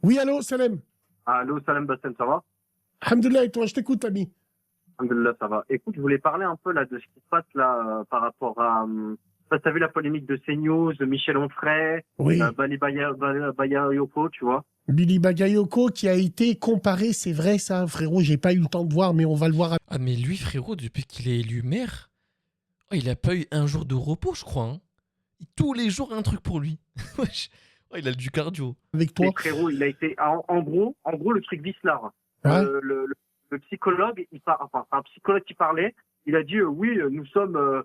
Oui, allô, Salem. Allô, Salam Bassem, ça va? Alhamdoulilah, et toi, je t'écoute, ami. Alhamdulillah, ça va. Écoute, je voulais parler un peu là de ce qui se passe là par rapport à. T'as vu la polémique de CNews, de Michel Onfray, Oui. Bali Bayayoko, tu vois? Billy Bagayoko qui a été comparé, c'est vrai ça, frérot, j'ai pas eu le temps de voir, mais on va le voir. Ah mais lui frérot, depuis qu'il est élu maire, oh, il a pas eu un jour de repos je crois. Hein. Tous les jours un truc pour lui. Wesh. Oh, il a du cardio. Avec toi. Mais frérot, il a été. En gros, le truc Vislar. Ouais. Le psychologue, enfin, un psychologue qui parlait, il a dit oui, nous sommes.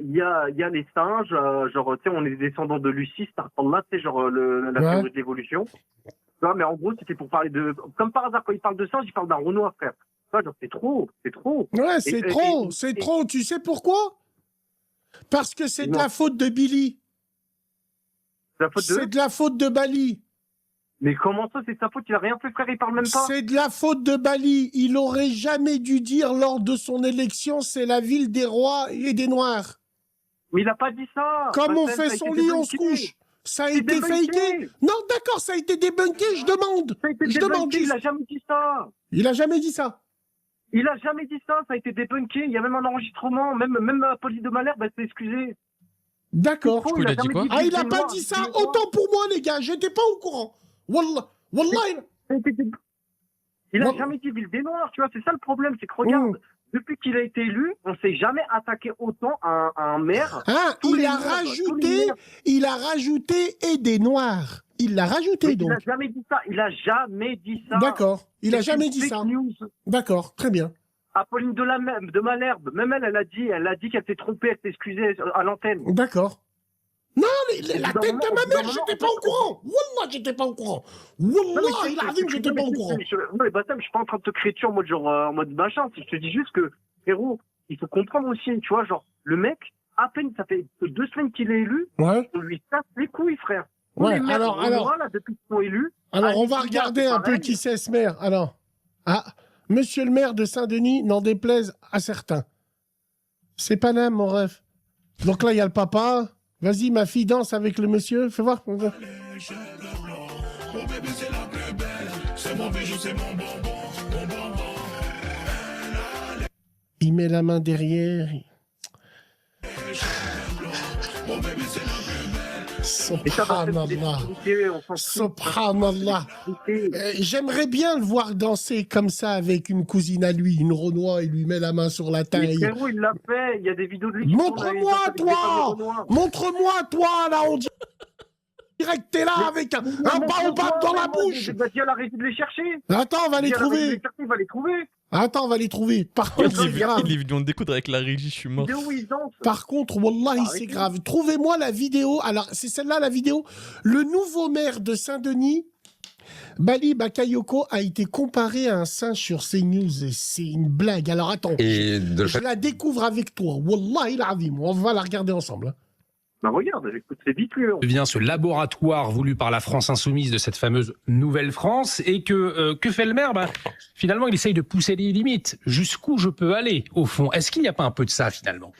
Il y a les singes, genre, tu sais, on est des descendants de Lucie, là, tu sais, genre, la théorie de l'évolution. Tu vois, mais en gros, c'était pour parler de. Comme par hasard, quand il parle de singes, il parle d'un Renoir, frère. Tu vois, genre, c'est trop. Ouais, c'est trop. Tu sais pourquoi? Parce que c'est de la faute de Billy. C'est de la faute de Bali. Mais comment ça, c'est de sa faute? Il a rien fait, frère, il parle même pas. C'est de la faute de Bali. Il aurait jamais dû dire lors de son élection, c'est la ville des rois et des noirs. Mais il a pas dit ça. Comme on fait son lit, on se couche. Ça a été faké. Non, d'accord, ça a été débunké, je demande. Je demande. Il a jamais dit ça. Il a jamais dit ça. Il a jamais dit ça, ça a été débunké. Il y a même un enregistrement, même Pauline de Malherbe s'est excusée. D'accord. Il a dit quoi? Ah, il a pas dit ça. Autant pour moi, les gars, j'étais pas au courant. Wallah, il a jamais dit ville des Noirs, tu vois, c'est ça le problème, c'est que regarde, depuis qu'il a été élu, on s'est jamais attaqué autant à un maire. Ah, il a rajouté et des Noirs. Il l'a rajouté, donc. Il a jamais dit ça. D'accord, il a jamais dit ça. D'accord, très bien. Apolline de Malherbe, même elle a dit qu'elle s'est trompée, elle s'est excusée à l'antenne. D'accord. Non, la tête de ma mère, j'étais pas au courant. Wallah, j'étais pas au courant. Wallah, il a dit que j'étais pas au courant. Ouais, Bassem, je suis pas en train de te créer en mode genre, en mode machin. Je te dis juste que, frérot, il faut comprendre aussi, tu vois, genre, le mec, à peine, ça fait 2 semaines qu'il est élu, on lui casse les couilles, frère. Ouais, alors, là, depuis qu'ils sont élus. Alors, on va regarder un peu qui c'est ce maire. Alors, monsieur le maire de Saint-Denis, n'en déplaise à certains. C'est Paname, mon rêve. Donc là, il y a le papa. Vas-y, ma fille, danse avec le monsieur. Fais voir. Il met la main derrière. Subhanallah. Subhanallah. J'aimerais bien le voir danser comme ça avec une cousine à lui, une Renoir, il lui met la main sur la taille. Mais frérot, il l'a fait, il y a des vidéos de lui. Montre-moi, toi! Montre-moi, toi, là, on dirait que t'es là avec un baobab dans la bouche. Vas-y à la régie de les chercher. Attends, on va les trouver. Il va les trouver. Attends, on va les trouver. Par contre, il est venu en découdre avec la régie, je suis mort. Par contre, wallahi, c'est grave. Trouvez-moi la vidéo. Alors, c'est celle-là, la vidéo. Le nouveau maire de Saint-Denis, Bali Bakayoko, a été comparé à un singe sur CNews. C'est une blague. Alors, attends. Je la découvre avec toi. Wallahi l'azim. On va la regarder ensemble. Bah regarde, écoute, c'est vite lui. Devient ce laboratoire voulu par la France insoumise de cette fameuse Nouvelle France. Et que fait le maire? Finalement, il essaye de pousser les limites. Jusqu'où je peux aller, au fond? Est-ce qu'il n'y a pas un peu de ça, finalement?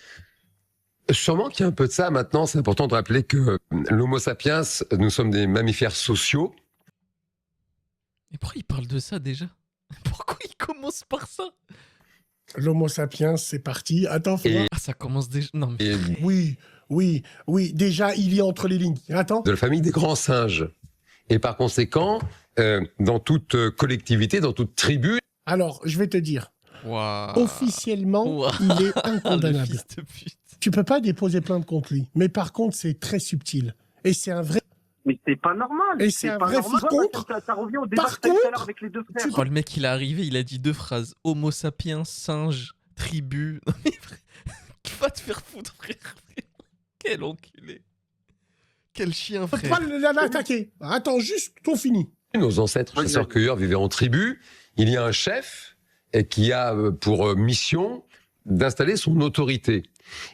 Sûrement qu'il y a un peu de ça. Maintenant, c'est important de rappeler que l'Homo sapiens, nous sommes des mammifères sociaux. Mais pourquoi il parle de ça déjà? Pourquoi il commence par ça? L'Homo sapiens, c'est parti. Attends, ça commence déjà. Non, mais... Oui. Déjà, il y a entre les lignes. Attends. De la famille des grands singes. Et par conséquent, dans toute collectivité, dans toute tribu. Alors, je vais te dire. Officiellement, il est incondamnable. Tu peux pas déposer plainte contre lui. Mais par contre, c'est très subtil. Et c'est un vrai... Mais c'est pas normal. Et c'est un vrai contre. Ça revient au débat tout à l'heure avec les deux frères. Oh, le mec, il est arrivé, il a dit 2 phrases. Homo sapiens, singe, tribu. Va te faire foutre, frère. Quel enculé. Quel chien, frère. Faut pas l'attaquer. Attends, juste, on finit. Nos ancêtres chasseurs-cueilleurs vivaient en tribu. Il y a un chef qui a pour mission d'installer son autorité.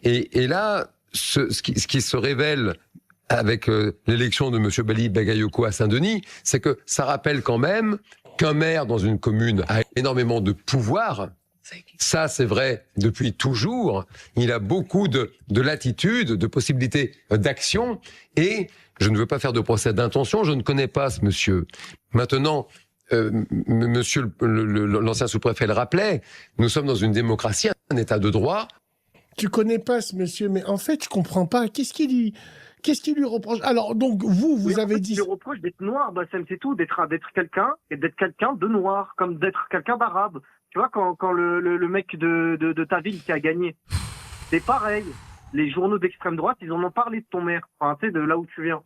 Et là, ce qui se révèle avec l'élection de M. Bali Bagayoko à Saint-Denis, c'est que ça rappelle quand même qu'un maire dans une commune a énormément de pouvoir. Ça, c'est vrai depuis toujours. Il a beaucoup de latitude, de possibilités d'action. Et Je ne veux pas faire de procès d'intention, je ne connais pas ce monsieur. Maintenant, monsieur l'ancien sous-préfet le rappelait, nous sommes dans une démocratie, un état de droit. Tu connais pas ce monsieur, mais en fait, je comprends pas. Qu'est-ce qu'il lui reproche? Alors, donc, vous avez dit... Il lui reproche d'être noir, Bassem, c'est tout, d'être quelqu'un, et d'être quelqu'un de noir, comme d'être quelqu'un d'arabe. Tu vois, quand le mec de ta ville qui a gagné, c'est pareil. Les journaux d'extrême droite, ils en ont parlé de ton maire, enfin, tu sais, de là où tu viens.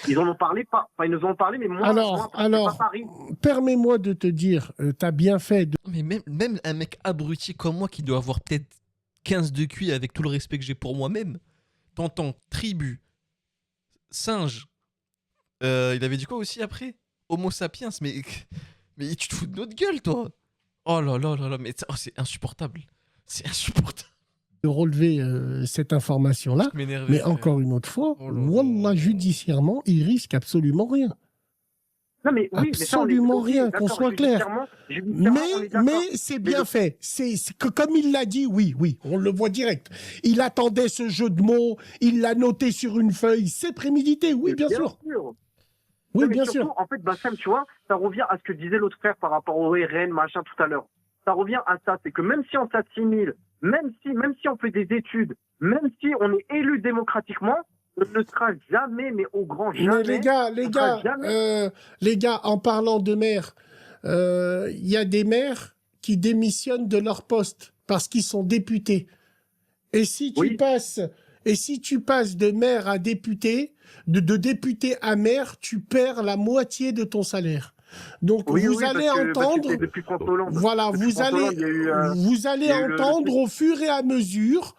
Ils en ont parlé pas. Enfin, ils nous en ont parlé, mais moi, alors, pas Paris. Permets-moi de te dire, t'as bien fait de... Mais même un mec abruti comme moi qui doit avoir peut-être 15 de QI avec tout le respect que j'ai pour moi-même, t'entends tribu, singe, il avait dit quoi aussi après? Homo sapiens, mais tu te fous de notre gueule, toi. Oh là là là là, mais c'est insupportable. C'est insupportable. de relever cette information-là. Mais encore une autre fois, wallah, judiciairement, il risque absolument rien. Non, mais oui, absolument mais rien, qu'on soit clair. Mais c'est bien fait. C'est que comme il l'a dit, oui, on le voit direct. Il attendait ce jeu de mots, il l'a noté sur une feuille, c'est prémédité, oui, bien sûr. Oui, bien sûr. En fait, Bassem, tu vois, ça revient à ce que disait l'autre frère par rapport au RN, machin, tout à l'heure. Ça revient à ça, c'est que même si on s'assimile, même si on fait des études, même si on est élu démocratiquement, on ne sera jamais, mais au grand jamais. Mais les gars, en parlant de maires, il y a des maires qui démissionnent de leur poste parce qu'ils sont députés. Et si tu passes de maire à député, de député à maire, tu perds la moitié de ton salaire. Donc vous allez entendre, voilà, vous allez entendre au fur et à mesure.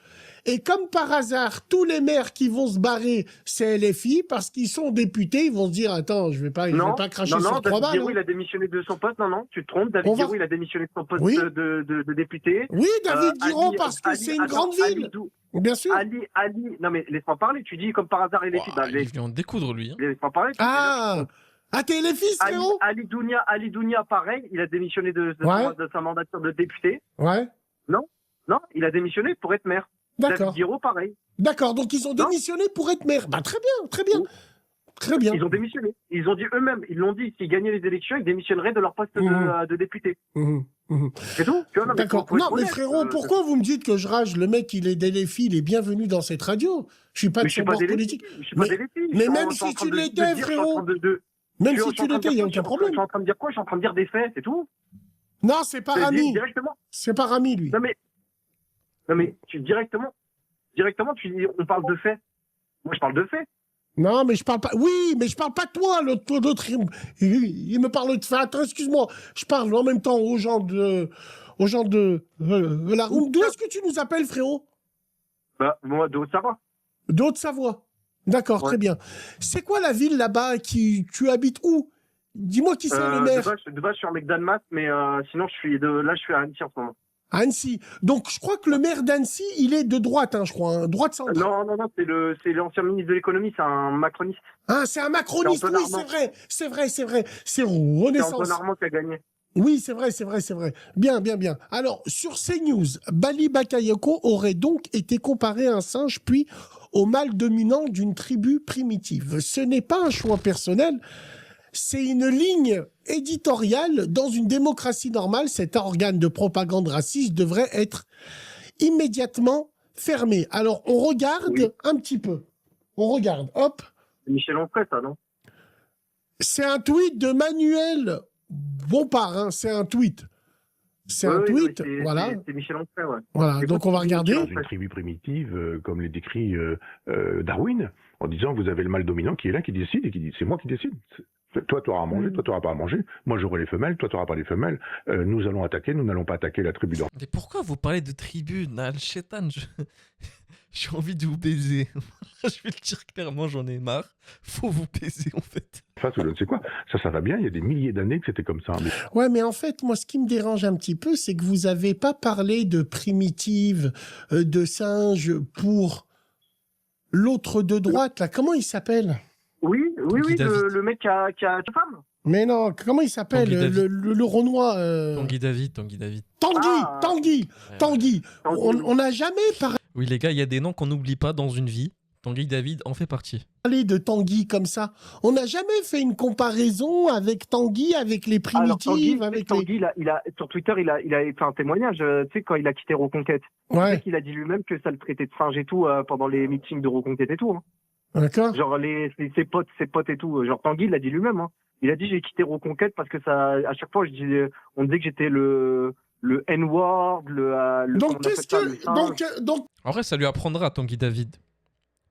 Et comme par hasard, tous les maires qui vont se barrer, c'est LFI, parce qu'ils sont députés, ils vont se dire, attends, je vais pas cracher sur 3 balles. David Guiraud, il a démissionné de son poste, non, tu te trompes, David Guiraud, il a démissionné de son poste de député. Oui, David Guiraud, parce que c'est une grande ville. Bien sûr. Ali, non mais laisse-moi parler, tu dis comme par hasard LFI. Il vient en découdre, lui. Hein. Laisse-moi parler. T'es LFI, frérot? Ali Dounia, pareil, il a démissionné de sa mandature de député. Ouais. Non, il a démissionné pour être maire. D'accord. David Guiraud, pareil. D'accord, donc ils ont démissionné pour être maire. Bah très bien, très bien. Très bien. Ils ont démissionné. Ils ont dit eux-mêmes, ils l'ont dit, s'ils gagnaient les élections, ils démissionneraient de leur poste de député. C'est tout. D'accord. Non, mais frérot, pourquoi vous me dites que je rage? Le mec, il est d'LFI, il est bienvenu dans cette radio. Je suis pas de son bord politique. Mais même si tu l'étais, frérot. Même si tu l'étais, il n'y a aucun problème. Je suis en train de dire quoi? Je suis en train de dire des faits, c'est tout. Non, c'est pas Rami. Directement. C'est pas Rami, lui. Non mais directement tu dis on parle de faits. Moi je parle de faits. Non mais je parle pas. Oui, mais je parle pas de toi. L'autre il me parle de faits. Attends, excuse-moi. Je parle en même temps aux gens de la room. D'où est-ce que tu nous appelles, frérot? Bah moi de Haute-Savoie. De Haute-Savoie. D'accord, très bien. C'est quoi la ville là-bas tu habites où? Dis-moi qui c'est le maire. De base je suis en mec d'Annemasse, mais sinon je suis à Annecy en ce moment. Annecy. Donc, je crois que le maire d'Annecy, il est de droite, je crois. Droite centre. Non, c'est l'ancien ministre de l'économie, c'est un macroniste. Ah, c'est un macroniste, oui, c'est vrai. C'est Renaissance. C'est Antoine Armand qui a gagné. Oui, c'est vrai. Bien. Alors, sur CNews, Bali Bakayoko aurait donc été comparé à un singe, puis au mâle dominant d'une tribu primitive. Ce n'est pas un choix personnel. C'est une ligne éditoriale. Dans une démocratie normale, cet organe de propagande raciste devrait être immédiatement fermé. Alors, on regarde un petit peu. On regarde, hop. C'est Michel Onfray, ça, non? C'est un tweet de Manuel Bompard, c'est un tweet. C'est un tweet, voilà. C'est Michel Onfray, ouais. Voilà, donc on va regarder. Une tribu primitive, comme les décrit Darwin, en disant vous avez le mâle dominant qui est là, qui décide, et qui dit c'est moi qui décide. Toi, tu auras à manger, toi, tu n'auras pas à manger. Moi, j'aurai les femelles, toi, tu n'auras pas les femelles. Nous allons attaquer, nous n'allons pas attaquer la tribu d'or. Mais pourquoi vous parlez de tribu, Al-Shetan? J'ai envie de vous baiser. Je vais le dire clairement, j'en ai marre. Faut vous baiser, en fait. Face ou je ne sais quoi, ça va bien, il y a des milliers d'années que c'était comme ça. Mais... Ouais, mais en fait, moi, ce qui me dérange un petit peu, c'est que vous n'avez pas parlé de primitive, de singe pour l'autre de droite, là. Comment il s'appelle? Oui, le mec qui a une femme. Mais non, comment il s'appelle? Le Renoir. Tanguy David. Tanguy. On n'a jamais parlé. Oui, les gars, il y a des noms qu'on n'oublie pas dans une vie. Tanguy David en fait partie. Parler de Tanguy comme ça. On n'a jamais fait une comparaison avec Tanguy, avec les Alors primitives, Tanguy, avec Tanguy sur Twitter, il a fait un témoignage, tu sais, quand il a quitté Reconquête. les... Ouais, Il a dit lui-même que ça le traitait de singe et tout pendant les meetings de Reconquête et tout. Hein. d'accord. Genre ses potes et tout. Genre Tanguy, il l'a dit lui-même. Hein. Il a dit j'ai quitté Reconquête parce que ça, à chaque fois, on disait que j'étais le N-word, Donc, qu'est-ce que... Donc, En vrai, ça lui apprendra à Tanguy David.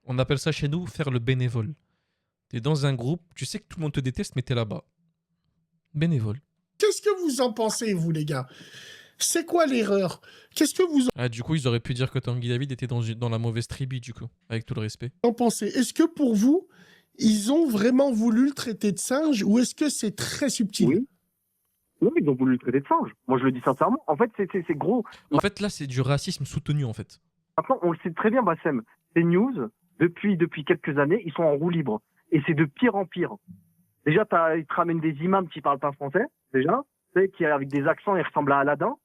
On appelle ça chez nous faire le bénévole. T'es dans un groupe, tu sais que tout le monde te déteste, mais t'es là-bas. Bénévole. qu'est-ce que vous en pensez, vous, les gars? C'est quoi l'erreur? Qu'est-ce que vous Ah, du coup, ils auraient pu dire que Tanguy David était dans la mauvaise tribu, du coup, avec tout le respect. en pensez? Est-ce que pour vous, ils ont vraiment voulu le traiter de singe ou est-ce que c'est très subtil? Oui. Oui, ils ont voulu le traiter de singe. Moi, je le dis sincèrement. En fait, c'est gros. En fait, là, c'est du racisme soutenu, en fait. Maintenant, on le sait très bien, Bassem. Les news, depuis quelques années, ils sont en roue libre. Et c'est de pire en pire. Déjà, ils te ramènent des imams qui parlent pas français, déjà. Tu sais, qui, avec des accents, ils ressemblent à Aladdin.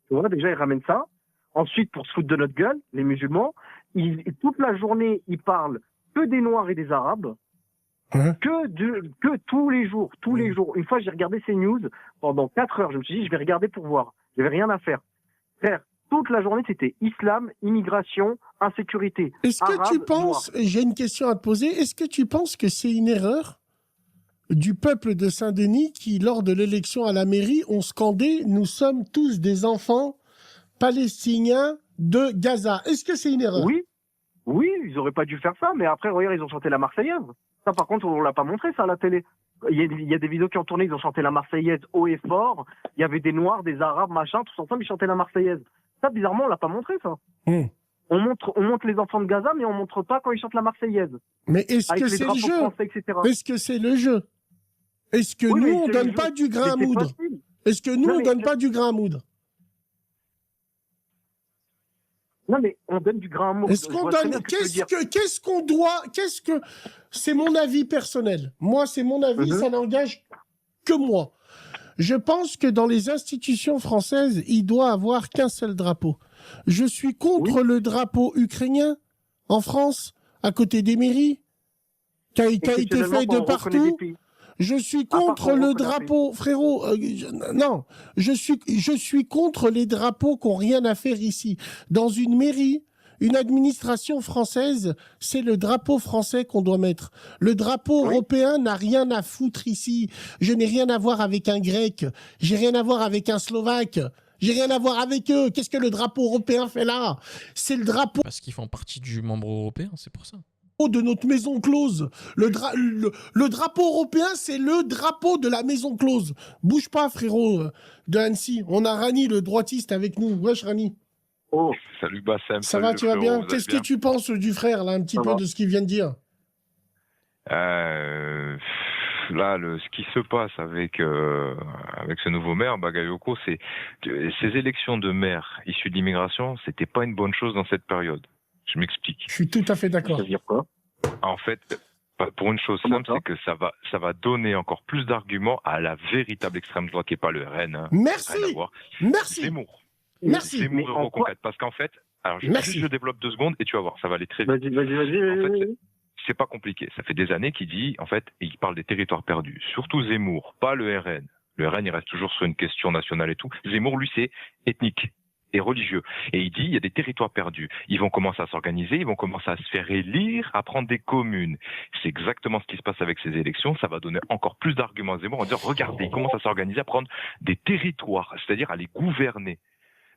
Tu vois, déjà, ils ramènent ça. Ensuite, pour se foutre de notre gueule, les musulmans, toute la journée, ils parlent que des Noirs et des Arabes. Hein? Que tous les jours. Une fois, j'ai regardé ces news pendant 4 heures. Je me suis dit, je vais regarder pour voir. J'avais rien à faire. Frère, toute la journée, c'était islam, immigration, insécurité. Est-ce que Arabe, tu penses, j'ai une question à te poser, est-ce que tu penses que c'est une erreur du peuple de Saint-Denis qui, lors de l'élection à la mairie, ont scandé « Nous sommes tous des enfants palestiniens de Gaza ». Est-ce que c'est une erreur? Oui, ils auraient pas dû faire ça, mais après, regarde, ils ont chanté la Marseillaise. Ça, par contre, on l'a pas montré, ça, à la télé. Il y a des vidéos qui ont tourné, ils ont chanté la Marseillaise haut et fort. Il y avait des Noirs, des Arabes, machin, tous ensemble, ils chantaient la Marseillaise. Ça, bizarrement, on l'a pas montré, ça. On montre les enfants de Gaza, mais on montre pas quand ils chantent la Marseillaise. Mais est-ce Avec que les c'est le drapeaux jeu? français, etc. Est-ce que c'est le jeu? Est-ce que Oui, mais nous, on c'est donne le pas jeu. du grain à Mais c'est moudre? possible. Est-ce que nous, Non, on mais donne c'est- pas du grain à moudre? Non, mais on donne du grain à moudre. Est-ce qu'on donne... Qu'est-ce qu'on doit... C'est mon avis personnel. Moi, c'est mon avis, ça n'engage que moi. Je pense que dans les institutions françaises, il doit avoir qu'un seul drapeau. Je suis contre le drapeau ukrainien en France, à côté des mairies, qui a été fait de partout. Je suis contre le drapeau, frérot. Non, je suis contre les drapeaux qui n'ont rien à faire ici. Dans une mairie, une administration française, c'est le drapeau français qu'on doit mettre. Le drapeau européen n'a rien à foutre ici. Je n'ai rien à voir avec un Grec. J'ai rien à voir avec un Slovaque. J'ai rien à voir avec eux. Qu'est-ce que le drapeau européen fait là? C'est le drapeau Parce qu'ils font partie du membre européen, c'est pour ça. de notre maison close. Le drapeau européen, c'est le drapeau de la maison close. Bouge pas, frérot, de Annecy. On a Rani, le droitiste, avec nous. Wesh, Rani. Oh, Salut Bassem. Ça salut va, le tu vas frérot, bien? vous êtes Qu'est-ce que bien tu penses du frère, là, un petit Ça peu va. de ce qu'il vient de dire? Là, ce qui se passe avec ce nouveau maire, Bagayoko, c'est ces élections de maire issus de l'immigration, c'était pas une bonne chose dans cette période. Je m'explique. Je suis tout à fait d'accord. ça veut dire quoi? En fait, pour une chose Comment simple, ça c'est que ça va donner encore plus d'arguments à la véritable extrême droite qui est pas le RN. Hein. Merci. Rien à voir. Merci. Zemmour. Merci. Zemmour Mais et en quoi Reconquête. Parce qu'en fait, alors Merci. je développe 2 secondes et tu vas voir, ça va aller très vite. Vas-y. En fait, c'est pas compliqué. Ça fait des années qu'il dit, en fait, il parle des territoires perdus. Surtout Zemmour, pas le RN. Le RN, il reste toujours sur une question nationale et tout. Zemmour, lui, c'est ethnique et religieux. Et il dit, il y a des territoires perdus. Ils vont commencer à s'organiser, ils vont commencer à se faire élire, à prendre des communes. C'est exactement ce qui se passe avec ces élections. Ça va donner encore plus d'arguments à Zemmour en disant, regardez, ils commencent à s'organiser, à prendre des territoires, c'est-à-dire à les gouverner.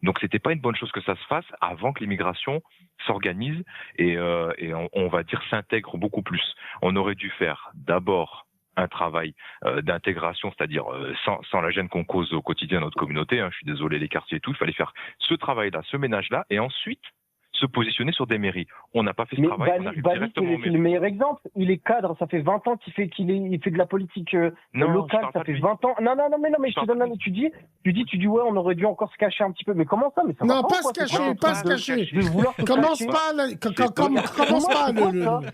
Donc c'était pas une bonne chose que ça se fasse avant que l'immigration s'organise et on va dire s'intègre beaucoup plus. On aurait dû faire d'abord un travail d'intégration, c'est-à-dire sans la gêne qu'on cause au quotidien à notre communauté. Hein, je suis désolé, les quartiers et tout. Il fallait faire ce travail-là, ce ménage-là, et ensuite se positionner sur des mairies. On n'a pas fait ce Mais travail. On Bali, arrive Bali, directement aux c'est le mairies. meilleur exemple. Il est cadre, ça fait 20 ans qu'il fait de la politique Non, je locale, parle ça pas de fait lui. 20 ans. Non, mais je te donne un, tu dis ouais, on aurait dû encore se cacher un petit peu. Mais comment ça? Mais ça Non, va pas quoi, se c'est cacher, un pas truc se de- cacher. de vouloir se Commence cacher. pas, commence pas le...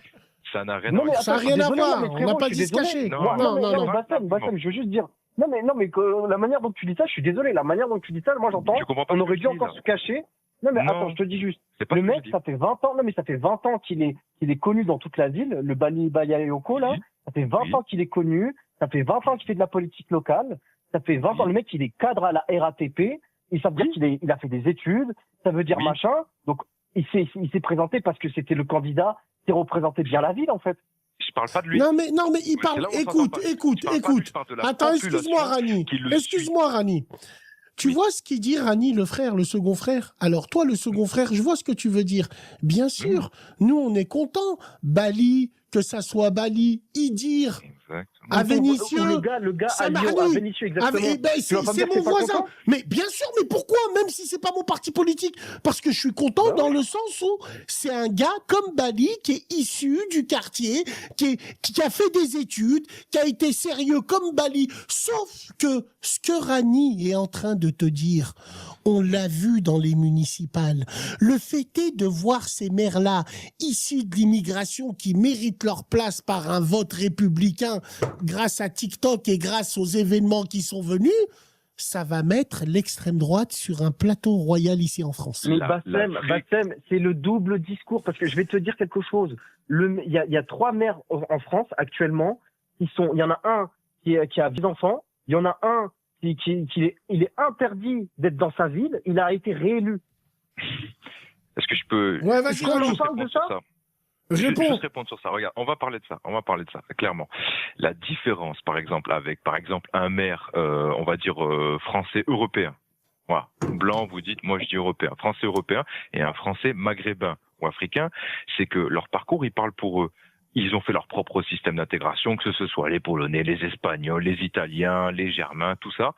Ça n'a rien Non, à mais voir. Ça n'a attends, rien à désolé, voir, mais on frérot, n'a pas je dit suis se cacher. désolé. Non, Moi, Non, non, non. Bassem, je veux juste dire. Non, mais que la manière dont tu dis ça, je suis désolé. La manière dont tu dis ça, moi j'entends. Tu comprends pas On ce que aurait je dû dis, encore là. se cacher. Non, mais Non. attends, je te dis juste. C'est pas Le ce que je mec, dis. ça fait 20 ans, non, mais ça fait 20 ans qu'il est connu dans toute la ville, le Bali Bakayoko, là. Oui. Ça fait 20 Oui. ans qu'il est connu. Ça fait 20 ans qu'il fait de la politique locale. Ça fait 20 ans, le mec, il est cadre à la RATP. Et ça veut dire qu'il a fait des études. Ça veut dire Oui. machin. Donc, il s'est présenté parce que c'était le candidat qui représentait bien la ville, en fait. Je parle pas de lui. Non, mais il C'est parle. là où on s'entend Écoute, pas. Je parle pas de lui, je parle de la Attends, population excuse-moi, Rani. qui le Excuse-moi, Rani. Tu Oui. vois ce qu'il dit, Rani, le frère, le second frère? Alors, toi, le second frère, je vois ce que tu veux dire. Bien sûr, nous, on est contents. Bali, que ça soit Bali, Idir, Exactement. à Vénissieux. Ou le gars à Samarani. Lyon, à Vénissieux, exactement. Eh ben, Tu vas pas me c'est dire que mon t'es pas voisin. content Mais bien sûr, mais pourquoi? Même si c'est pas mon parti politique. Parce que je suis content Bah dans le sens où c'est un gars comme Bali qui est issu du quartier, qui a fait des études, qui a été sérieux comme Bali. Sauf que ce que Rani est en train de te dire, on l'a vu dans les municipales. Le fait est de voir ces maires-là, issus de l'immigration, qui méritent leur place par un vote républicain grâce à TikTok et grâce aux événements qui sont venus, ça va mettre l'extrême droite sur un plateau royal ici en France. Mais La Bassem, c'est le double discours, parce que je vais te dire quelque chose. Il y a 3 maires en France actuellement, il y en a un qui a 10 enfants, il y en a un il est interdit d'être dans sa ville, il a été réélu. Est-ce que je peux Ouais, vas-y, Est-ce qu'on Rani. en parle de sur ça Réponds. Juste répondre sur ça. Regarde, on va parler de ça, clairement. La différence, par exemple, avec, un maire, on va dire, français européen. Voilà. Blanc, vous dites, moi je dis européen. Français européen et un français maghrébin ou africain, c'est que leur parcours, il parle pour eux. Ils ont fait leur propre système d'intégration, que ce soit les Polonais, les Espagnols, les Italiens, les Germains, tout ça.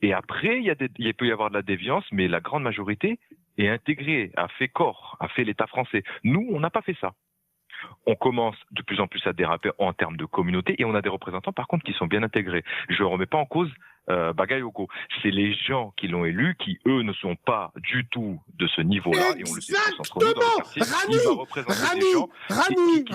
Et après, il peut y avoir de la déviance, mais la grande majorité est intégrée, a fait corps, a fait l'État français. Nous, on n'a pas fait ça. On commence de plus en plus à déraper en termes de communauté et on a des représentants par contre qui sont bien intégrés. Je ne remets pas en cause Bakayoko. C'est les gens qui l'ont élu qui, eux, ne sont pas du tout de ce niveau-là. Et on le sait tous entre nous dans le quartier. Rani, Il va représenter des gens qui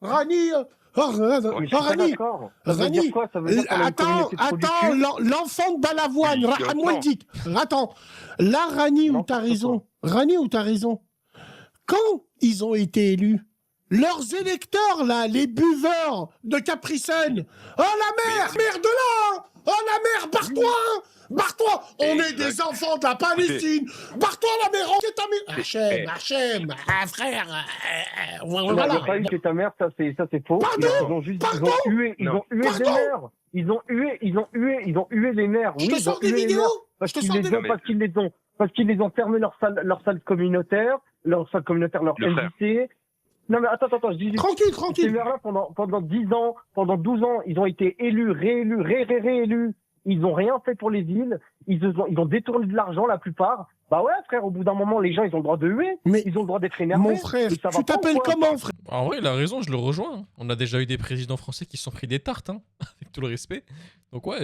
Rani, Mais je suis pas d'accord. Ça veut dire quoi? Ça veut dire qu'on a une communauté trop du cul. l'enfant de Balavoine, Oui, moi le dit. Attends, là, Rani, où t'as raison. Rani, où t'as raison. Quand ils ont été élus, leurs électeurs, là, les buveurs de Capricène, oh la mère de là, oh la mère, barre-toi, on est des enfants de la Palestine, barre-toi la mère, c'est ta mère, Hachem, frère, On voilà. n'a pas eu chez ta mère, ça c'est faux. Pardon, Ils ont hué des mères. Ils ont hué les mères. Je Oui, te ils sors ont des hué les vidéos, mères je te sors des parce qu'ils les ont fermé leur salle communautaire, leur Le frère. MJC. Non mais attends, je dis juste. Ces Tranquille. maires-là, pendant 10 ans, pendant 12 ans, ils ont été élus, réélus, réélus. Ils ont rien fait pour les villes. Ils ont détourné de l'argent, la plupart. Bah ouais, frère, au bout d'un moment, les gens, ils ont le droit de huer. Mais Ils ont le droit d'être énervés. mon frère, Mais ça va tu pas t'appelles ou quoi comment, frère? En vrai, il a raison, je le rejoins. Hein. On a déjà eu des présidents français qui se sont pris des tartes, hein, avec tout le respect. Donc ouais,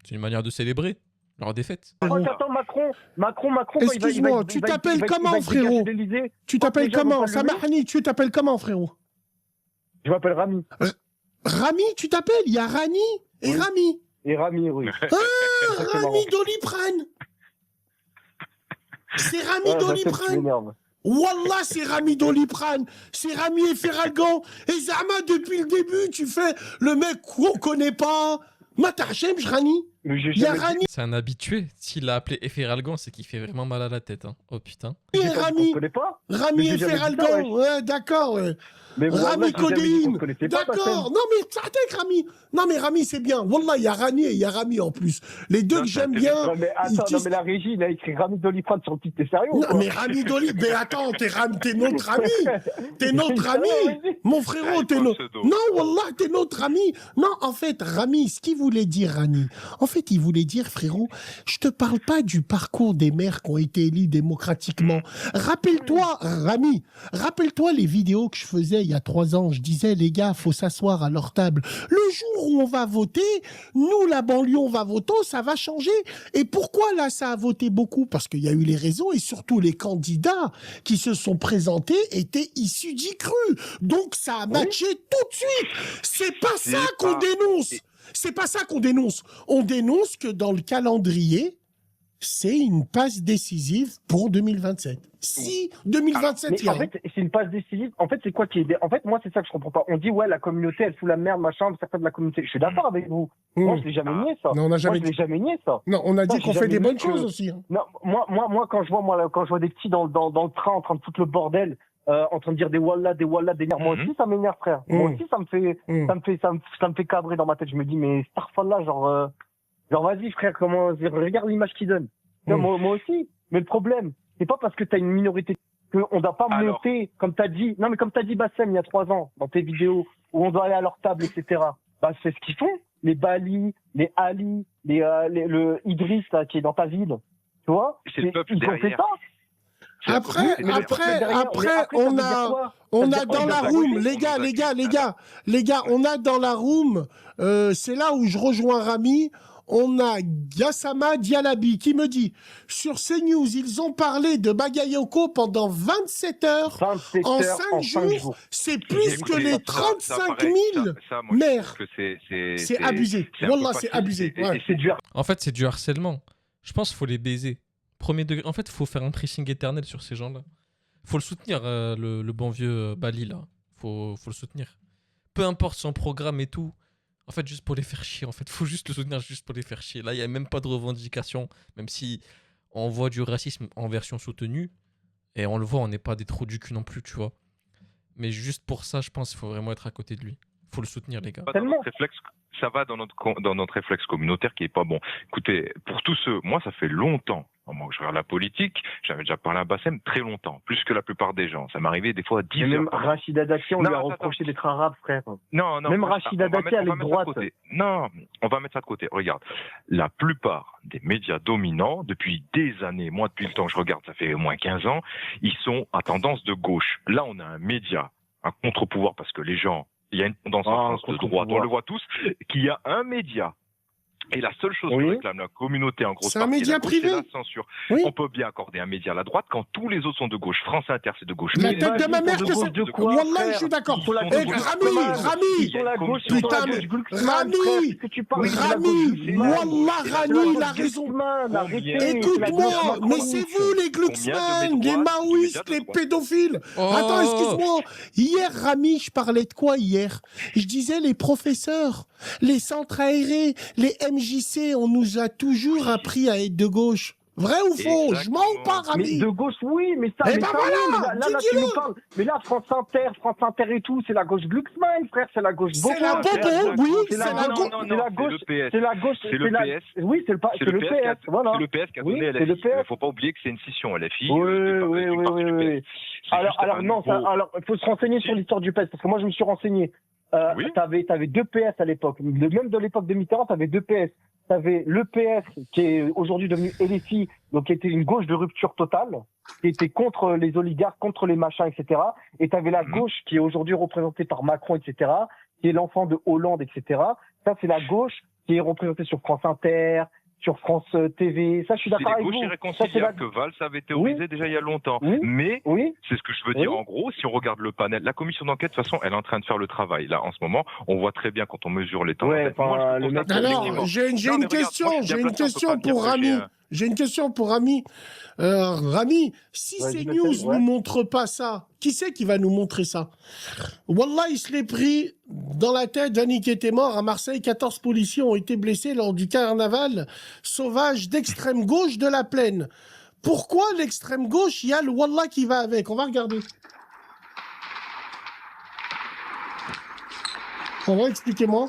c'est une manière de célébrer leur défaite. Oh, attends, Macron, quand il va- Excuse-moi, tu t'appelles comment, il va frérot? dégager de l'Élysée. Tu t'appelles déjà, comment? vous parlez Samahani, tu t'appelles comment, frérot? Je m'appelle Rami. Rami, tu t'appelles? Il y a Rani et Oui. Rami. Et Rami, oui. Ah, c'est marrant. Rami Doliprane. C'est Rami Ah, ça, tu Doliprane. m'énerves. Wallah, c'est Rami Doliprane. C'est Rami et Ferragan. Et Zama, depuis le début, tu fais le mec qu'on connaît pas. Matachem, Rani. Mais j'ai Il y a jamais dit Rani C'est un habitué. S'il l'a appelé Efferalgan, c'est qu'il fait vraiment mal à la tête. Hein. Oh putain. et qu'on Rami. connaît pas. Rami Mais et j'ai jamais dit ça, Ferragan. Ouais, d'accord, ouais. Mais moi, Rami j'ai jamais dit qu'on Codéine. se connaissait pas, D'accord. Bassem. Non, mais ça avec Rami. Non, mais Rami, c'est bien. Wallah, il y a Rani et il y a Rami en plus. Les deux Non, que c'est j'aime intéressant. bien. Non, mais attends, non, mais la régie, il a écrit Rami Doliprane sur le titre, t'es sérieux ou Non, quoi? mais Rami Doliprane. Mais attends, t'es notre ami. T'es notre ami. Mon frérot, Ah, t'es il notre. faut le pseudo. Non, Wallah, t'es notre ami. Non, en fait, Rami, ce qu'il voulait dire, Rani, en fait, il voulait dire, frérot, je te parle pas du parcours des maires qui ont été élus démocratiquement. Rappelle-toi, Rami, rappelle-toi les vidéos que je faisais il y a 3 ans. Je disais, les gars, faut s'asseoir à leur table. Le jour où on va voter, nous, la banlieue, on va voter, ça va changer. Et pourquoi là, ça a voté beaucoup? Parce qu'il y a eu les réseaux et surtout les candidats qui se sont présentés étaient issus d'y cru. Donc ça a matché tout de suite. C'est pas ça qu'on dénonce. C'est pas ça qu'on dénonce. On dénonce que dans le calendrier, c'est une passe décisive pour 2027. Si 2027 Mais il y a... en fait, c'est une passe décisive. En fait, c'est quoi qui est. En fait, moi, c'est ça que je comprends pas. On dit, ouais, la communauté, elle fout la merde, machin, certains de la communauté. Je suis d'accord avec vous. Moi, je l'ai jamais nié, ça. Non, on n'a jamais Moi, je l'ai jamais nié, ça. Non, on a dit j'ai qu'on fait jamais des dit bonnes que- choses aussi. Hein. Non, moi, quand je vois des petits dans le train en train de foutre le bordel, en train de dire des wallah, des merdes, moi aussi, ça m'énerve, frère. Moi aussi, ça me fait cabrer dans ma tête. Je me dis, mais Starfall-là, genre, vas-y, frère, regarde l'image qu'il donne. Non, moi aussi. Mais le problème, c'est pas parce que t'as une minorité qu'on doit pas monter, comme t'as dit. Non, mais comme t'as dit, Bassem, il y a 3 ans, dans tes vidéos, où on doit aller à leur table, etc. Bah, c'est ce qu'ils font. Les Bali, les Ali, le Idriss, là, qui est dans ta ville. Tu vois? C'est le peuple ils ont fait derrière. ça. Après, Mais le peuple derrière, après, ça on veut dire a, quoi on Ça a veut dire dans quoi la Ils ont room, pas les gars, on a dans la room, c'est là où je rejoins Rami, on a Gassama Dialabi qui me dit, sur CNews, ils ont parlé de Bagayoko pendant 27 heures, 27 en heures 5 jours, c'est plus que les 35 000 maires. C'est abusé. Wallah, c'est abusé. Ouais. C'est dur. En fait, c'est du harcèlement. Je pense qu'il faut les baiser. Premier degré. En fait, il faut faire un pressing éternel sur ces gens-là. Faut le soutenir, le bon vieux Bali, là. Faut le soutenir. Peu importe son programme et tout. En fait, juste pour les faire chier. En fait, faut juste le soutenir juste pour les faire chier. Là, il n'y a même pas de revendication. Même si on voit du racisme en version soutenue. Et on le voit, on n'est pas des trous du cul non plus, tu vois. Mais juste pour ça, je pense qu'il faut vraiment être à côté de lui. Faut le soutenir, les gars. Ça va dans notre réflexe communautaire qui est pas bon. Écoutez, pour tous ceux, moi, ça fait longtemps. Moi, je regarde la politique, j'avais déjà parlé à Bassem très longtemps, plus que la plupart des gens. Ça m'arrivait des fois à 10 heures. Même Rachida Dati, on lui a reproché d'être arabe, frère. Non. Même Rachida Dati, elle est droite. Non, on va mettre ça de côté. Regarde, la plupart des médias dominants, depuis des années, moi, depuis le temps que je regarde, ça fait au moins 15 ans, ils sont à tendance de gauche. Là, on a un média, un contre-pouvoir, parce que les gens, il y a une tendance en France de droite, on le voit tous, qu'il y a un média. Et la seule chose que réclame la communauté en grosse c'est un partie, média privé. c'est la censure. Oui. On peut bien accorder un média à la droite quand tous les autres sont de gauche. France Inter, c'est de gauche. La tête de ma mère que c'est... de quoi, Wallah, frère je suis d'accord. Ils sont la Eh, gauche Rami, Sur la gauche, putain, mais... Rami, Wallah, Rami, il a raison. Écoute-moi, mais c'est vous les Glucksmann, les maoïstes, les pédophiles. Attends, excuse-moi. Hier, Rami, je parlais de quoi hier? Je disais les professeurs, les centres aérés, les MJC, on nous a toujours appris à être de gauche. Vrai ou faux? Je mens ou pas, Rami? Mais de gauche, oui, mais ça, Eh ben voilà, là, tu nous parles. Mais là, France Inter et tout, c'est la gauche Glucksmann, frère, c'est la gauche C'est la bobo, oui, c'est la gauche. C'est la gauche, c'est la gauche, c'est le PS. Oui, c'est le PS, voilà. C'est le PS qui a donné Oui, LFI. c'est le PS. Il faut pas oublier que c'est une scission LFI. Oui. Alors non, il faut se renseigner sur l'histoire du PS, parce que moi, je me suis renseigné. Oui. T'avais 2 PS à l'époque. Même de l'époque de Mitterrand, t'avais 2 PS. T'avais le PS, qui est aujourd'hui devenu LFI, donc qui était une gauche de rupture totale, qui était contre les oligarques, contre les machins, etc. Et t'avais la gauche qui est aujourd'hui représentée par Macron, etc., qui est l'enfant de Hollande, etc. Ça, c'est la gauche qui est représentée sur France Inter, sur France TV. Ça, je suis d'accord avec vous. C'est les gauches irréconciliables que Valls avait théorisé déjà il y a longtemps. Mais c'est ce que je veux dire en gros, si on regarde le panel, la commission d'enquête, de toute façon, elle est en train de faire le travail. Là, en ce moment, on voit très bien quand on mesure les temps. Alors, j'ai une question pour Rami. J'ai une question pour Rami. Rami, si CNews ne nous montre pas ça, qui c'est qui va nous montrer ça? Wallah, il se l'est pris dans la tête. Yannick était mort à Marseille. 14 policiers ont été blessés lors du carnaval sauvage d'extrême gauche de la Plaine. Pourquoi l'extrême gauche, il y a le Wallah qui va avec? On va regarder. On va expliquer-moi.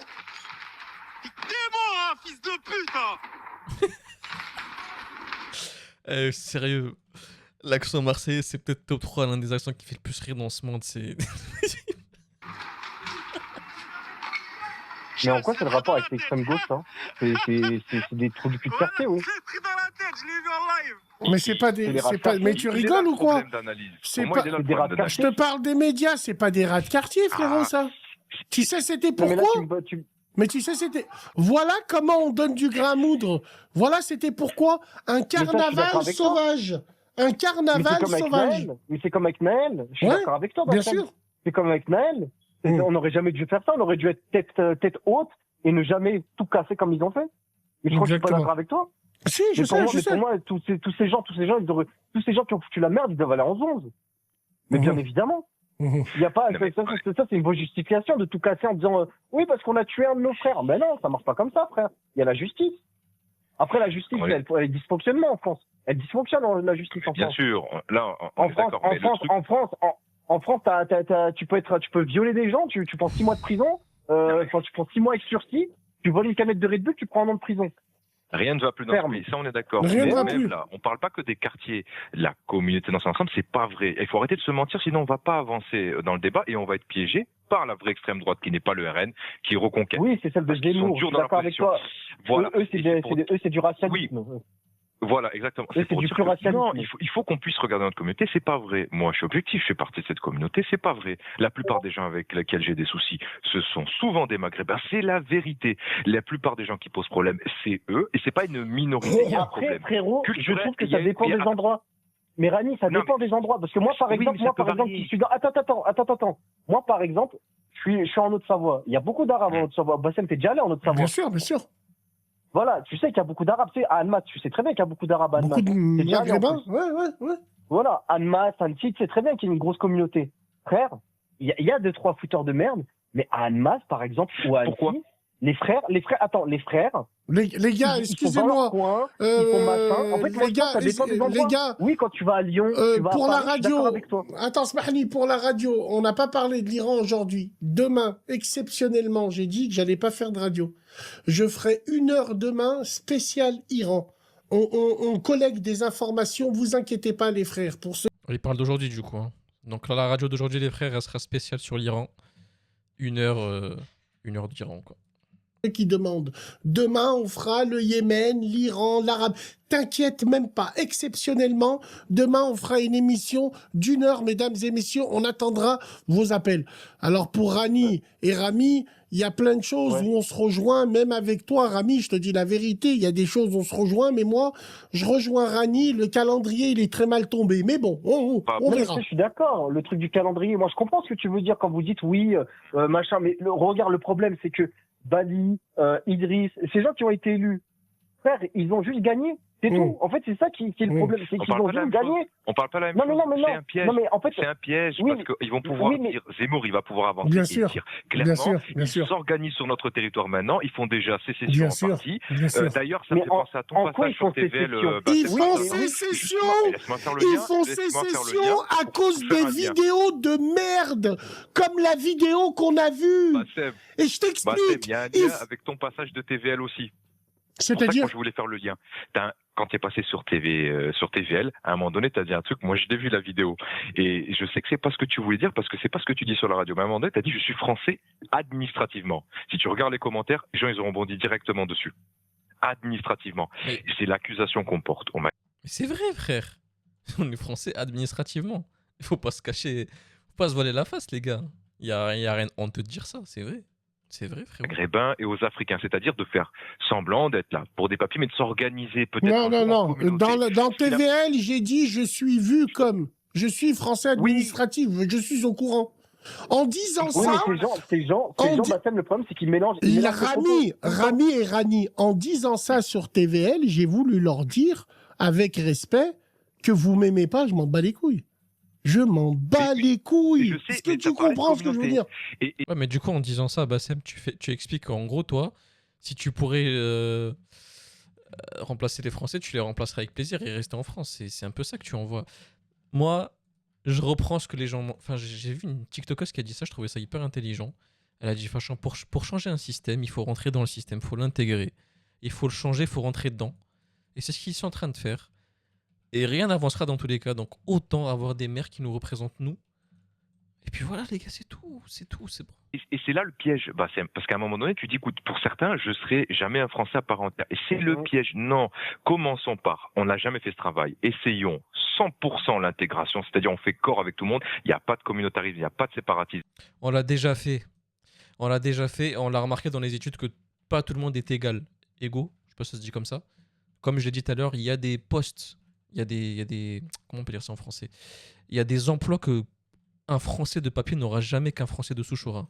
Dis-moi, fils de pute! Sérieux, l'accent marseillais, c'est peut-être top 3, l'un des accents qui fait le plus rire dans ce monde. C'est. Mais en quoi c'est le rapport avec l'extrême gauche, hein? C'est des trous du cul de percé, oui. Mais c'est pas des. Mais tu rigoles ou quoi? C'est pas. Je te parle des médias, c'est pas des rats de quartier, frérot, ça. Tu sais, c'était pourquoi? Mais tu sais, c'était... Voilà comment on donne du grain à moudre. Voilà, c'était pourquoi un carnaval sauvage. Un carnaval sauvage. Mais c'est comme avec Naël. Je suis d'accord avec toi. Bien sûr. C'est comme avec Naël. On n'aurait jamais dû faire ça. On aurait dû être tête haute et ne jamais tout casser comme ils ont fait. Mais je crois que je suis pas d'accord avec toi. Si, je Mais pour sais, moi, je sais. pour moi, tous ces gens tous ces gens qui ont foutu la merde, ils doivent aller en 11. Mais bien évidemment. Il y a pas, Non, mais- ça, c'est une bonne justification de tout casser en disant, oui, parce qu'on a tué un de nos frères. Mais non, ça marche pas comme ça, frère. Il y a la justice. Après, la justice, Oui. elle dysfonctionne en France. Elle dysfonctionne, la justice en Bien France. sûr, là, on En est France, d'accord. Mais le truc- en France, tu peux violer des gens, tu prends 6 mois de prison, enfin, tu prends 6 mois avec sursis, tu voles une canette de Red Bull, tu prends un an de prison. Rien ne va plus dans Ferme. ce pays, ça on est d'accord. Rien Mais ne va même plus. là, on parle pas que des quartiers, la communauté dans son ensemble, c'est pas vrai. Il faut arrêter de se mentir, sinon on va pas avancer dans le débat et on va être piégé par la vraie extrême droite qui n'est pas le RN, qui reconquête. Oui, c'est celle de Parce qu'ils sont Zemmour, je durs suis dans leur d'accord avec position. toi. Voilà. Eux, c'est du racialisme. Voilà, exactement. Et c'est pour du dire pluralisme. non, il faut qu'on puisse regarder notre communauté, c'est pas vrai. Moi, je suis objectif, je fais partie de cette communauté, c'est pas vrai. La plupart des gens avec lesquels j'ai des soucis, ce sont souvent des Maghrébins, c'est la vérité. La plupart des gens qui posent problème, c'est eux, et c'est pas une minorité, il y a un Après, problème. frérot, je Culturel, trouve que il y a- ça dépend il y a- des endroits. Mais Rani, ça Non, dépend des endroits. Parce que moi, par Oui, exemple, mais ça peut varier. qui suis dans... Attends. Moi, par exemple, je suis en Haute-Savoie. Il y a beaucoup d'Arabes en Haute-Savoie. Bassem, t'es déjà allé en Haute-Savoie. Bien sûr, bien sûr. Voilà, tu sais qu'il y a beaucoup d'Arabes. Tu sais, à Annemasse, tu sais très bien qu'il y a beaucoup d'Arabes à Beaucoup Annemasse. de C'est déjà allé en Maghrébins. plus. Ouais. Voilà, Annemasse, Annecy, tu sais très bien qu'il y a une grosse communauté. Frère, il y a 2-3 fouteurs de merde, mais à Annemasse, par exemple, ou à Pourquoi Annecy, les frères, Les gars, ils sont dans leur excusez-moi. coin, ils font machin. En fait, moi, Les je pense que ça dépend des les endroits. gars, Oui, quand tu vas à Lyon, tu vas pour à la Paris, je suis d'accord radio, avec toi. attends, Smahni, pour la radio, on n'a pas parlé de l'Iran aujourd'hui. Demain, exceptionnellement, j'ai dit que j'allais pas faire de radio. Je ferai 1 heure demain spécial Iran. On collecte des informations, vous inquiétez pas les frères. Pour ceux Il parle d'aujourd'hui du coup. Hein. Donc là, la radio d'aujourd'hui, les frères, elle sera spéciale sur l'Iran. 1 heure, 1 heure d'Iran, quoi. qui demandent, demain on fera le Yémen, l'Iran, l'Arabe. T'inquiète même pas. Exceptionnellement, demain on fera une émission d'1 heure, mesdames et messieurs. On attendra vos appels. Alors pour Rani et Rami, il y a plein de choses où on se rejoint, même avec toi, Rami, je te dis la vérité, il y a des choses où on se rejoint, mais moi, je rejoins Rani, le calendrier, il est très mal tombé. Mais bon, on Non, mais verra. je suis d'accord, le truc du calendrier, moi je comprends ce que tu veux dire quand vous dites oui, machin, mais regarde, le problème c'est que Bali, Idriss, ces gens qui ont été élus, frère, ils ont juste gagné. C'est tout. En fait, c'est ça qui est le problème. C'est qu'ils ont juste gagné. On parle pas la même Non, chose. mais non, mais C'est non. un piège. Non, mais en fait, c'est un piège oui, parce qu'ils vont pouvoir oui, mais- dire, Zemmour, il va pouvoir avancer Bien et sûr, dire bien clairement, sûr, bien ils sûr. s'organisent sur notre territoire maintenant. Ils font déjà sécession Bien en sûr, partie. bien sûr. D'ailleurs, ça Mais me fait en- penser à ton en quoi passage ils font sur TVL. sécession Ils c'est font pas- sécession. Justement, laisse-moi faire le Ils lien, font laisse-moi faire le sécession lien à pour cause faire des un lien. vidéos de merde, comme la vidéo qu'on a vue. Bassem, Et je t'explique. il y a un Il lien f- avec ton passage de TVL aussi. C'est pour ça que C'est-à-dire moi, je voulais faire le lien. Quand tu es passé sur TVL, à un moment donné, tu as dit un truc, moi je l'ai vu la vidéo. Et je sais que c'est pas ce que tu voulais dire, parce que c'est pas ce que tu dis sur la radio. Mais à un moment donné, tu as dit je suis français administrativement. Si tu regardes les commentaires, les gens ils ont rebondi directement dessus. Administrativement. Mais- Et c'est l'accusation qu'on porte. Mais c'est vrai, frère. On est français administrativement. Il faut pas se cacher, faut pas se voiler la face, les gars. Il y a rien de honte de dire ça, c'est vrai. C'est vrai, frérot. Maghrébins et aux Africains, c'est-à-dire de faire semblant d'être là pour des papiers, mais de s'organiser peut-être. Non, un non, jour en non. communauté. Dans TVL, j'ai dit je suis vu comme. Je suis français administratif. Je suis au courant. En disant Oui, ça, mais ces gens, Bassem, le problème c'est qu'ils mélangent. ils mélangent les propos. Rami et Rani, en disant ça sur TVL, j'ai voulu leur dire, avec respect, que vous m'aimez pas, je m'en bats les couilles. Je m'en bats les couilles. je sais, Est-ce que mais tu t'as parlé de comprends ce que je veux dire? Et Ouais, mais du coup, en disant ça, Bassem, tu expliques qu'en gros, toi, si tu pourrais remplacer les Français, tu les remplacerais avec plaisir et rester en France. C'est un peu ça que tu envoies. Moi, je reprends ce que les gens... Enfin, j'ai vu une TikTokeuse qui a dit ça, je trouvais ça hyper intelligent. Elle a dit, Fachin, pour changer un système, il faut rentrer dans le système, il faut l'intégrer. Il faut le changer, il faut rentrer dedans. Et c'est ce qu'ils sont en train de faire. Et rien n'avancera dans tous les cas. Donc autant avoir des maires qui nous représentent nous. Et puis voilà les gars, c'est tout, c'est bon. Et c'est là le piège, Bassem, parce qu'à un moment donné, tu dis, écoute, pour certains, je serai jamais un Français à part entière. Et c'est le piège. Non, commençons par, on n'a jamais fait ce travail. Essayons 100% l'intégration, c'est-à-dire on fait corps avec tout le monde. Il n'y a pas de communautarisme, il n'y a pas de séparatisme. On l'a déjà fait. On l'a remarqué dans les études que pas tout le monde est égaux. Je sais pas si ça se dit comme ça. Comme je l'ai dit tout à l'heure, il y a des postes, il y a des comment on peut dire ça en français? Il y a des emplois que un Français de papier n'aura jamais qu'un Français de souche aura.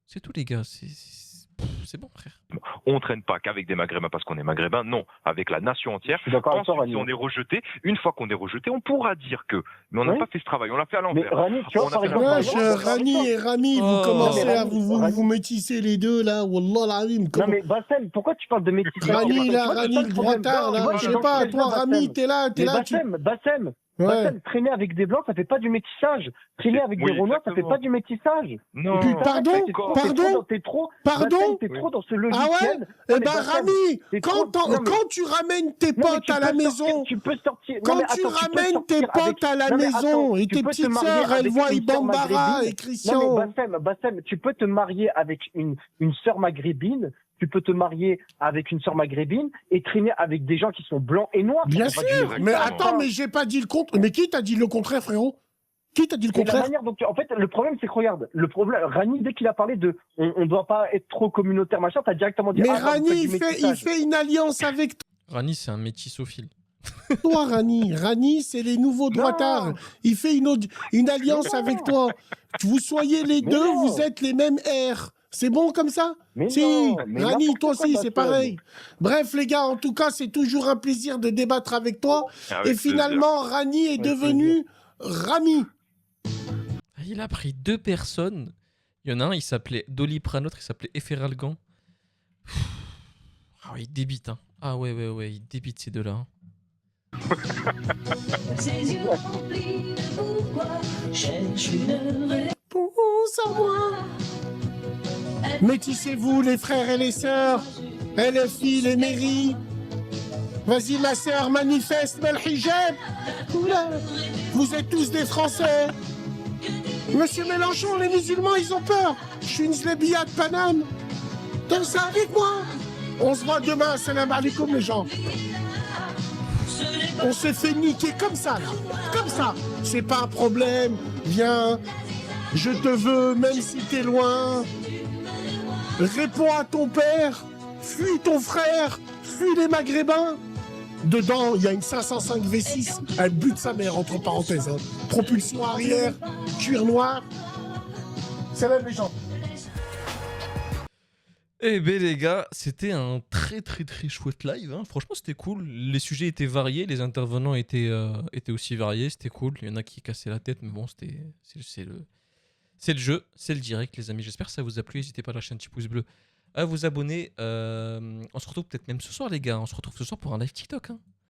C'est tout les gars, c'est bon frère. On traîne pas qu'avec des Maghrébins parce qu'on est Maghrébins, non, avec la nation entière. Je suis d'accord avec toi, Ensuite, si Rani. on est rejeté, une fois qu'on est rejeté, on pourra dire que. Mais on n'a Oui. pas fait ce travail, on l'a fait à Mais l'envers. Rani, tu vois, On a par fait exemple, la- par Wesh, exemple, Rani et Rami, vous Oh. commencez Non, mais à Rani, vous Rani. métisser les deux là. Wallah l'azim. Non Comment... mais Bassem, pourquoi tu parles de métissage? Rani, Tu là, vois, c'est Rani, ça le problème. droitard, Tu là. vois, Je c'est sais dans pas, quel toi, genre, Rami, Bassem. t'es Mais là, tu. Bassem, Ouais. Bassem, traîner avec des blancs, ça fait pas du métissage. Traîner avec Oui, des Renois, ça fait exactement. pas du métissage. Non. Puis, pardon, Pardon. pardon. T'es trop dans ce Ah ouais? logiciel. Non, Eh mais ben, Bassem, Rami, t'es quand, trop- non, mais- quand tu ramènes tes non, mais potes tu à la peux sortir- maison, tu peux sortir. Non, quand mais tu attends, peux ramènes tes sortir avec- potes à la Non, mais maison attends, et tu tes peux te petites marier sœurs, elles avec voient une sœur Ibambara maghrébine. et Christian. Non mais Bassem, tu peux te marier avec une sœur maghrébine, tu peux te marier avec une sœur maghrébine et traîner avec des gens qui sont blancs et noirs. Bien Ça fait pas sûr, du- mais Ça- attends, mais j'ai pas dit le contraire. Mais qui t'a dit le contraire, frérot? Qui t'a dit le Mais la contraire? manière dont en fait, le problème, c'est que regarde, le problème, Rani, dès qu'il a parlé de, on doit pas être trop communautaire, machin, t'as directement dit, Mais ah, non, vous Rani, faites du il métissage. fait une alliance avec Rani, c'est un métissophile. toi, Rani. Rani, c'est les nouveaux droitards. Il fait une alliance avec toi. Que vous soyez les Mais deux, non. vous êtes les mêmes airs. C'est bon comme ça? Mais Si, non, mais Rani, n'importe toi quoi, aussi, c'est Bassem. pareil. Bref, les gars, en tout cas, c'est toujours un plaisir de débattre avec toi. Avec Et plaisir. finalement, Rani est Avec devenu Rami. Ah, il a pris deux personnes. Il y en a un, il s'appelait Doliprane, l'autre, il s'appelait Efferalgan. Ah ouais, il débite, hein. Ah ouais, il débite ces deux-là. hein. Pense à moi. Métissez-vous, les frères et les sœurs. LFI, les mairies. Vas-y, ma sœur, manifeste, mets le hijab. Oula. Vous êtes tous des Français. Monsieur Mélenchon, les musulmans, ils ont peur. Je suis une zlébia de Paname. Danse avec moi. On se voit demain. Salam alaikum, les gens. On s'est fait niquer comme ça, là. Comme ça. C'est pas un problème. Viens. Je te veux, même si t'es loin. Réponds à ton père. Fuis ton frère. Fuis les Maghrébins. Dedans, il y a une 505 V6. Elle bute sa mère, entre parenthèses. hein. Propulsion arrière, cuir noir. Salam les gens. Eh ben les gars, c'était un très chouette live. hein. Franchement, c'était cool. Les sujets étaient variés, les intervenants étaient aussi variés. C'était cool. Il y en a qui cassaient la tête, mais bon, c'est le jeu, c'est le direct, les amis. J'espère que ça vous a plu. N'hésitez pas à lâcher un petit pouce bleu, à vous abonner. On se retrouve peut-être même ce soir, les gars. On se retrouve ce soir pour un live TikTok. hein.